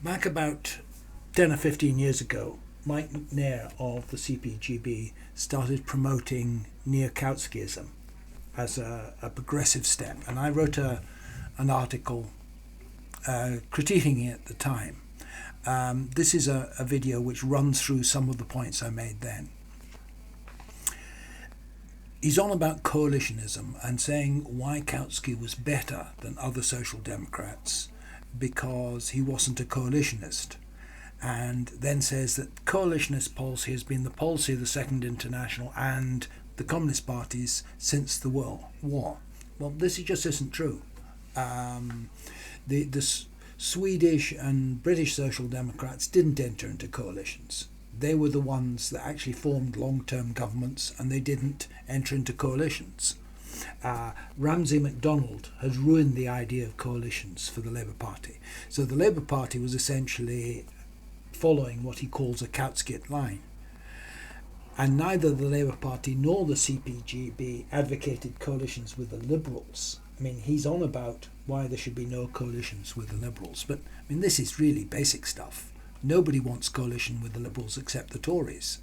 Back about 10 or 15 years ago, Mike McNair of the CPGB started promoting neo-kautskyism as a progressive step, and I wrote an article critiquing it at the time. This is a video which runs through some of the points I made then. He's on about coalitionism and saying why Kautsky was better than other social democrats because he wasn't a coalitionist, and then says that coalitionist policy has been the policy of the Second International and the Communist parties since the World War. Well, this just isn't true. The Swedish and British Social Democrats didn't enter into coalitions. They were the ones that actually formed long-term governments, and they didn't enter into coalitions. Ramsay MacDonald had ruined the idea of coalitions for the Labour Party. So the Labour Party was essentially following what he calls a Kautskyite line. And neither the Labour Party nor the CPGB advocated coalitions with the Liberals. I mean, he's on about why there should be no coalitions with the Liberals. But, I mean, this is really basic stuff. Nobody wants coalition with the Liberals except the Tories.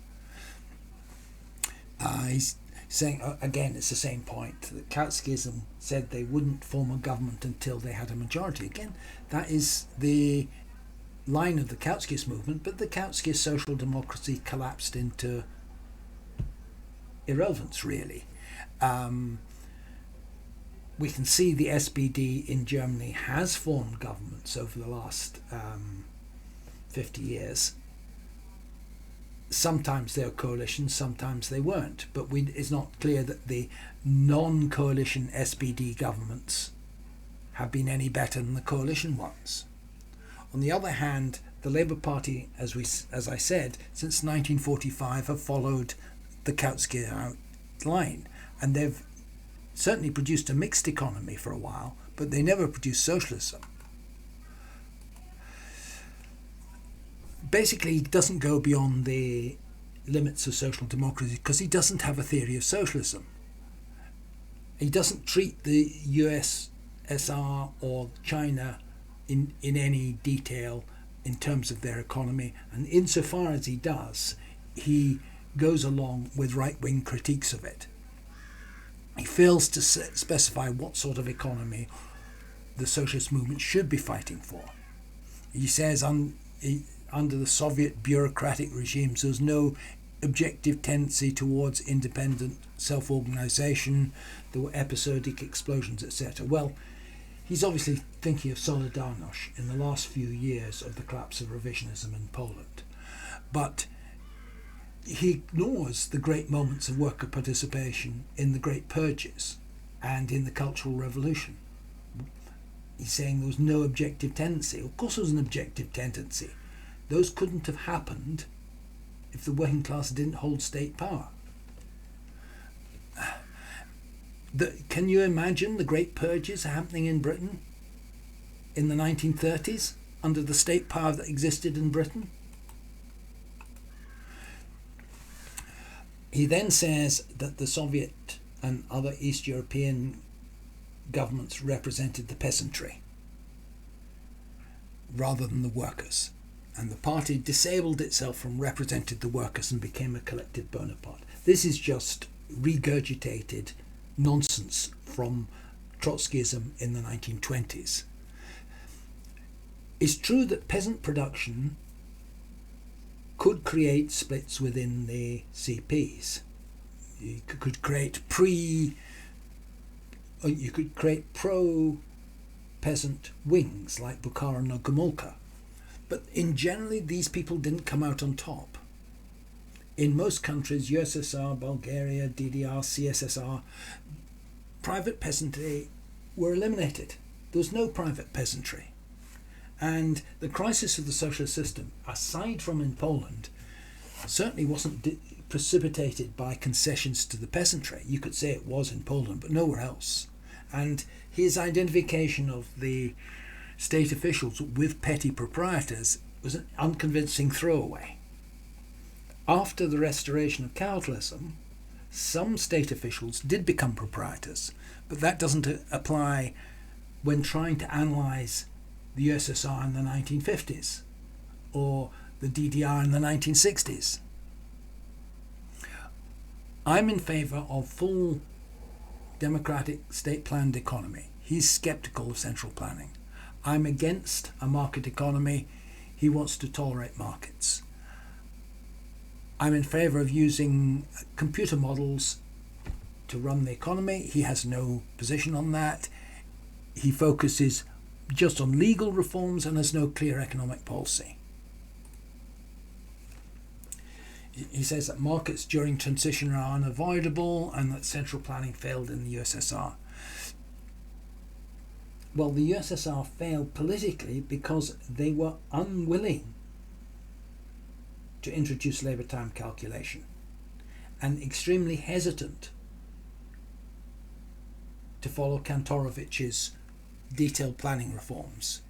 He's saying, again, it's the same point, that Kautskyism said they wouldn't form a government until they had a majority. Again, that is the line of the Kautskiist movement, but the Kautskiist social democracy collapsed into irrelevance, really. We can see the SPD in Germany has formed governments over the last 50 years. Sometimes they were coalitions, sometimes they weren't, but it's not clear that the non-coalition SPD governments have been any better than the coalition ones. On the other hand, the Labour Party, as I said, since 1945 have followed the Kautskyite line, and they've certainly produced a mixed economy for a while, but they never produced socialism. Basically, he doesn't go beyond the limits of social democracy because he doesn't have a theory of socialism. He doesn't treat the USSR or China in any detail in terms of their economy, and insofar as he does, he goes along with right-wing critiques of it. He fails to specify what sort of economy the socialist movement should be fighting for. He says under the Soviet bureaucratic regimes, there's no objective tendency towards independent self-organisation, there were episodic explosions, etc. Well, he's obviously thinking of Solidarność in the last few years of the collapse of revisionism in Poland. But he ignores the great moments of worker participation in the Great Purges and in the Cultural Revolution. He's saying there was no objective tendency. Of course there was an objective tendency. Those couldn't have happened if the working class didn't hold state power. Can you imagine the Great Purges happening in Britain in the 1930s under the state power that existed in Britain? He then says that the Soviet and other East European governments represented the peasantry rather than the workers. And the party disabled itself from representing the workers and became a collective Bonaparte. This is just regurgitated nonsense from Trotskyism in the 1920s. It's true that peasant production could create splits within the CPs. You could create pro-peasant wings like Bukharin or Gomulka. But in generally, these people didn't come out on top. In most countries, USSR, Bulgaria, DDR, CSSR, private peasantry were eliminated. There was no private peasantry. And the crisis of the socialist system, aside from in Poland, certainly wasn't precipitated by concessions to the peasantry. You could say it was in Poland, but nowhere else. And his identification of the state officials with petty proprietors was an unconvincing throwaway. After the restoration of capitalism, some state officials did become proprietors, but that doesn't apply when trying to analyse the USSR in the 1950s. or the DDR in the 1960s. I'm in favour of full democratic state-planned economy. He's sceptical of central planning. I'm against a market economy. He wants to tolerate markets. I'm in favour of using computer models to run the economy. He has no position on that. He focuses just on legal reforms and has no clear economic policy. He says that markets during transition are unavoidable and that central planning failed in the USSR. Well, the USSR failed politically because they were unwilling to introduce labour time calculation and extremely hesitant to follow Kantorovich's detailed planning reforms.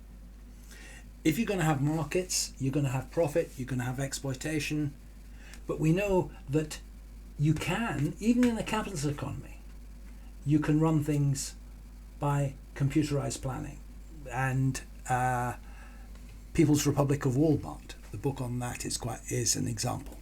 If you're going to have markets, you're going to have profit, you're going to have exploitation. But we know that you can, even in a capitalist economy, you can run things by computerized planning. And People's Republic of Walmart, the book on that is an example.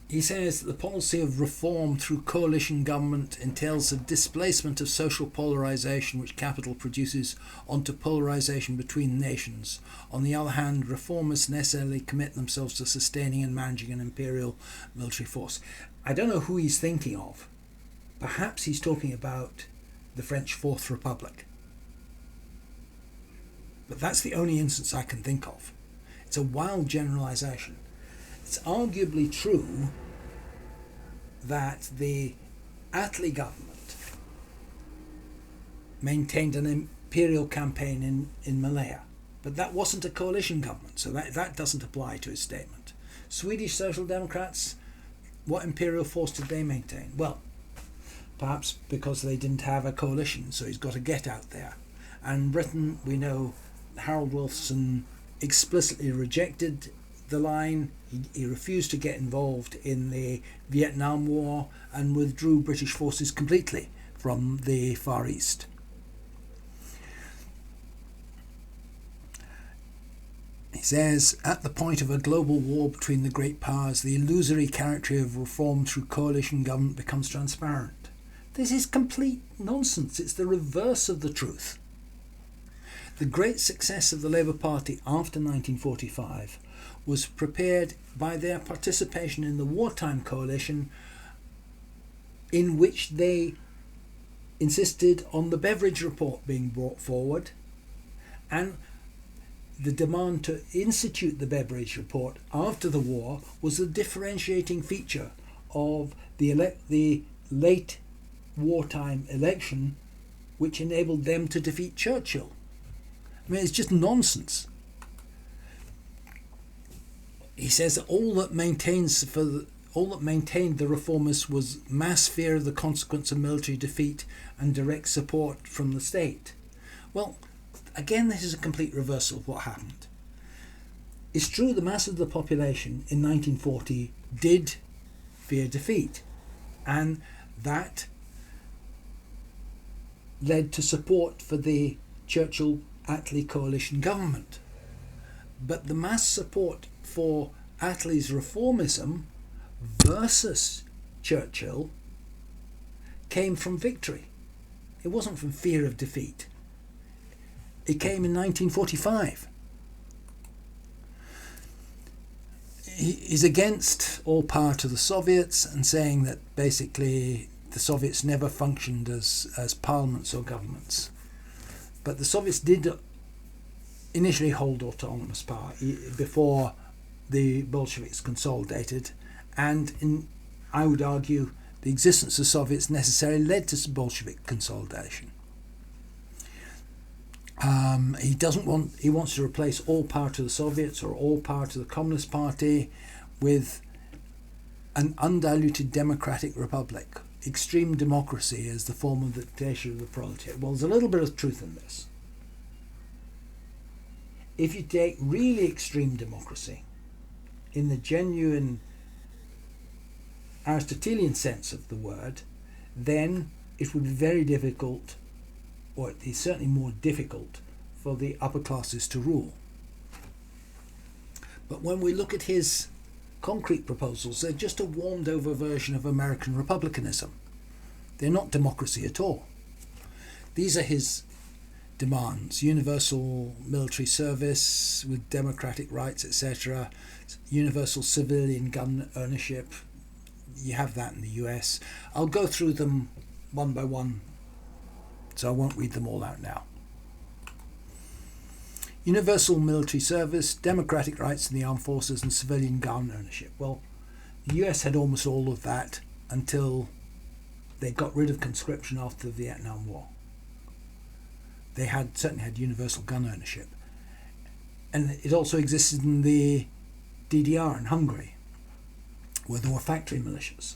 He says that the policy of reform through coalition government entails a displacement of social polarization which capital produces onto polarization between nations. On the other hand, reformists necessarily commit themselves to sustaining and managing an imperial military force. I don't know who he's thinking of. Perhaps he's talking about the French Fourth Republic. But that's the only instance I can think of. It's a wild generalization. It's arguably true that the Attlee government maintained an imperial campaign in Malaya, but that wasn't a coalition government, so that doesn't apply to his statement. Swedish Social Democrats, what imperial force did they maintain? Well, perhaps because they didn't have a coalition, so he's got to get out there. And Britain, we know Harold Wilson explicitly rejected the line. He refused to get involved in the Vietnam War and withdrew British forces completely from the Far East. He says, at the point of a global war between the great powers, the illusory character of reform through coalition government becomes transparent. This is complete nonsense. It's the reverse of the truth. The great success of the Labour Party after 1945 was prepared by their participation in the wartime coalition, in which they insisted on the Beveridge Report being brought forward, and the demand to institute the Beveridge Report after the war was a differentiating feature of the late wartime election, which enabled them to defeat Churchill. I mean, it's just nonsense. He says that all that maintained the reformists was mass fear of the consequence of military defeat and direct support from the state. Well, again, this is a complete reversal of what happened. It's true the mass of the population in 1940 did fear defeat, and that led to support for the Churchill-Attlee coalition government. But the mass support for Attlee's reformism versus Churchill came from victory. It wasn't from fear of defeat. It came in 1945. He's against all power to the Soviets and saying that basically the Soviets never functioned as parliaments or governments. But the Soviets did initially hold autonomous power before the Bolsheviks consolidated, and I would argue the existence of Soviets necessarily led to Bolshevik consolidation. He wants to replace all power to the Soviets or all power to the Communist Party with an undiluted democratic republic, extreme democracy as the form of the dictatorship of the proletariat. Well, there's a little bit of truth in this. If you take really extreme democracy, in the genuine Aristotelian sense of the word, then it would be very difficult, or it is certainly more difficult, for the upper classes to rule. But when we look at his concrete proposals, they're just a warmed over version of American republicanism. They're not democracy at all. These are his demands: universal military service with democratic rights, etc., universal civilian gun ownership. You have that in the US. I'll go through them one by one, so I won't read them all out now. Universal military service, democratic rights in the armed forces, and civilian gun ownership. Well, the US had almost all of that until they got rid of conscription after the Vietnam War. They certainly had universal gun ownership. And it also existed in the DDR in Hungary, where there were factory militias.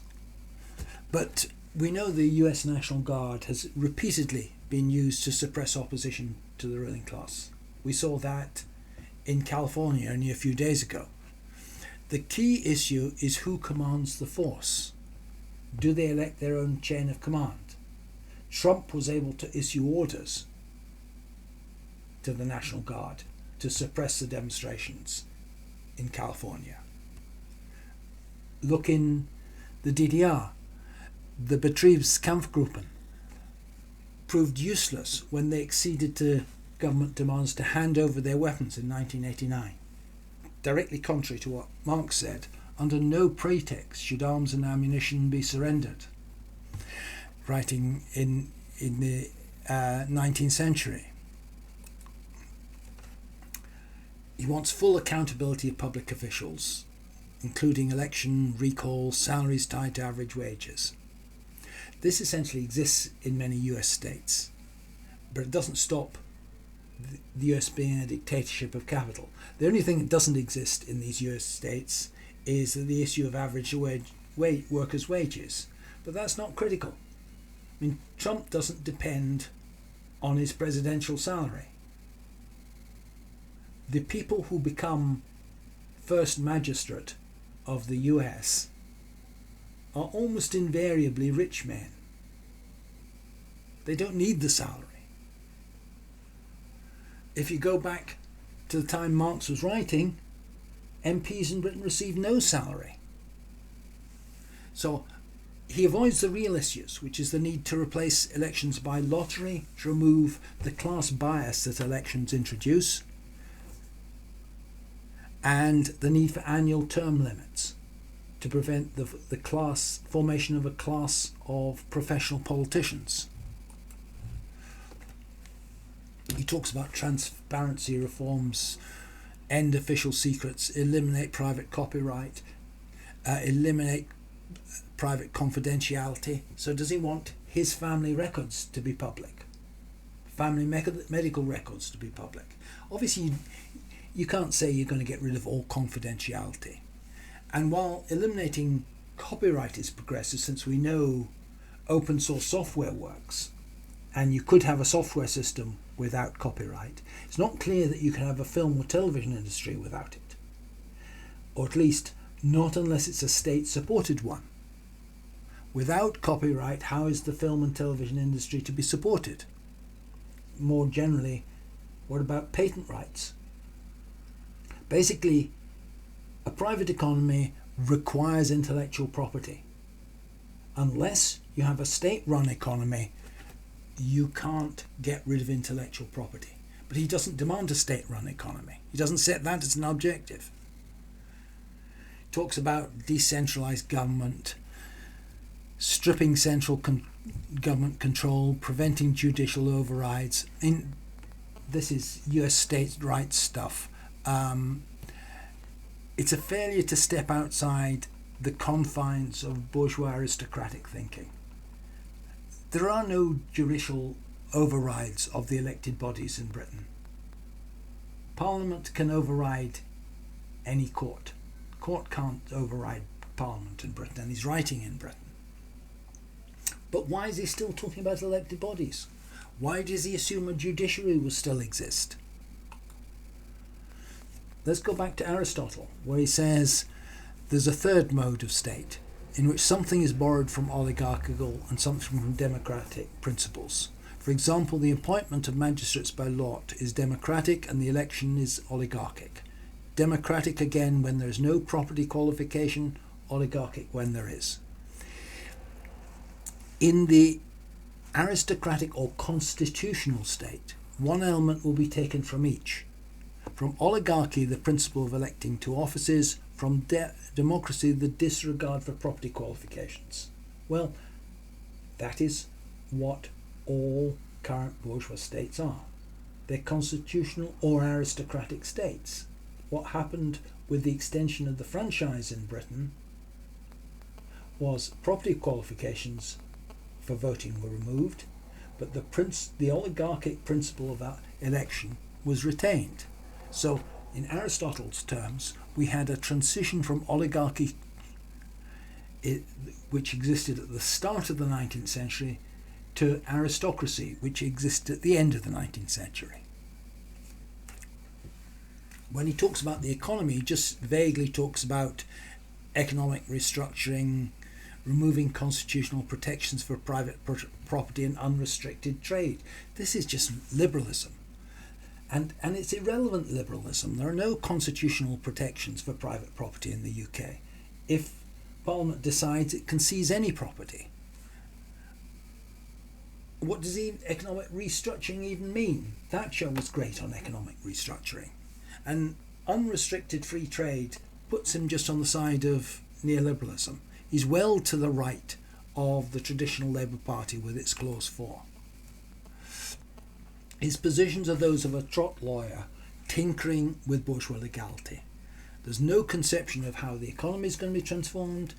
But we know the US National Guard has repeatedly been used to suppress opposition to the ruling class. We saw that in California only a few days ago. The key issue is who commands the force. Do they elect their own chain of command? Trump was able to issue orders to the National Guard to suppress the demonstrations in California. Look in the DDR. The Betriebskampfgruppen proved useless when they acceded to government demands to hand over their weapons in 1989. Directly contrary to what Marx said, under no pretext should arms and ammunition be surrendered. Writing in the 19th century. He wants full accountability of public officials, including election, recall, salaries tied to average wages. This essentially exists in many US states, but it doesn't stop the US being a dictatorship of capital. The only thing that doesn't exist in these US states is the issue of average workers' wages, but that's not critical. I mean, Trump doesn't depend on his presidential salary. The people who become first magistrate of the US are almost invariably rich men. They don't need the salary. If you go back to the time Marx was writing, MPs in Britain received no salary. So he avoids the real issues, which is the need to replace elections by lottery, to remove the class bias that elections introduce, and the need for annual term limits to prevent the formation of a class of professional politicians. He talks about transparency reforms, end official secrets, eliminate private copyright, eliminate private confidentiality. So does he want his family records to be public? Family medical records to be public? Obviously, you can't say you're going to get rid of all confidentiality. And while eliminating copyright is progressive, since we know open source software works, and you could have a software system without copyright, it's not clear that you can have a film or television industry without it. Or at least not unless it's a state-supported one. Without copyright, how is the film and television industry to be supported? More generally, what about patent rights? Basically, a private economy requires intellectual property. Unless you have a state-run economy, you can't get rid of intellectual property. But he doesn't demand a state-run economy. He doesn't set that as an objective. He talks about decentralized government, stripping central government control, preventing judicial overrides. This is US state rights stuff. It's a failure to step outside the confines of bourgeois aristocratic thinking. There are no judicial overrides of the elected bodies in Britain. Parliament can override any court. Court can't override Parliament in Britain, and he's writing in Britain. But why is he still talking about elected bodies? Why does he assume a judiciary will still exist? Let's go back to Aristotle, where he says there's a third mode of state, in which something is borrowed from oligarchical and something from democratic principles. For example, the appointment of magistrates by lot is democratic and the election is oligarchic. Democratic again when there is no property qualification, oligarchic when there is. In the aristocratic or constitutional state, one element will be taken from each. From oligarchy, the principle of electing to offices; from democracy, the disregard for property qualifications. Well, that is what all current bourgeois states are. They're constitutional or aristocratic states. What happened with the extension of the franchise in Britain was property qualifications for voting were removed, but the oligarchic principle of election was retained. So, in Aristotle's terms, we had a transition from oligarchy, which existed at the start of the 19th century, to aristocracy, which existed at the end of the 19th century. When he talks about the economy, he just vaguely talks about economic restructuring, removing constitutional protections for private property and unrestricted trade. This is just liberalism. And it's irrelevant liberalism. There are no constitutional protections for private property in the UK. If Parliament decides it can seize any property, what does economic restructuring even mean? Thatcher was great on economic restructuring. And unrestricted free trade puts him just on the side of neoliberalism. He's well to the right of the traditional Labour Party with its Clause 4. His positions are those of a trot lawyer tinkering with bourgeois legality. There's no conception of how the economy is going to be transformed,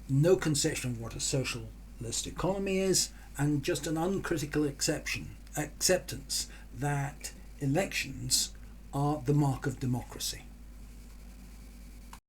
no conception of what a socialist economy is, and just an uncritical acceptance that elections are the mark of democracy.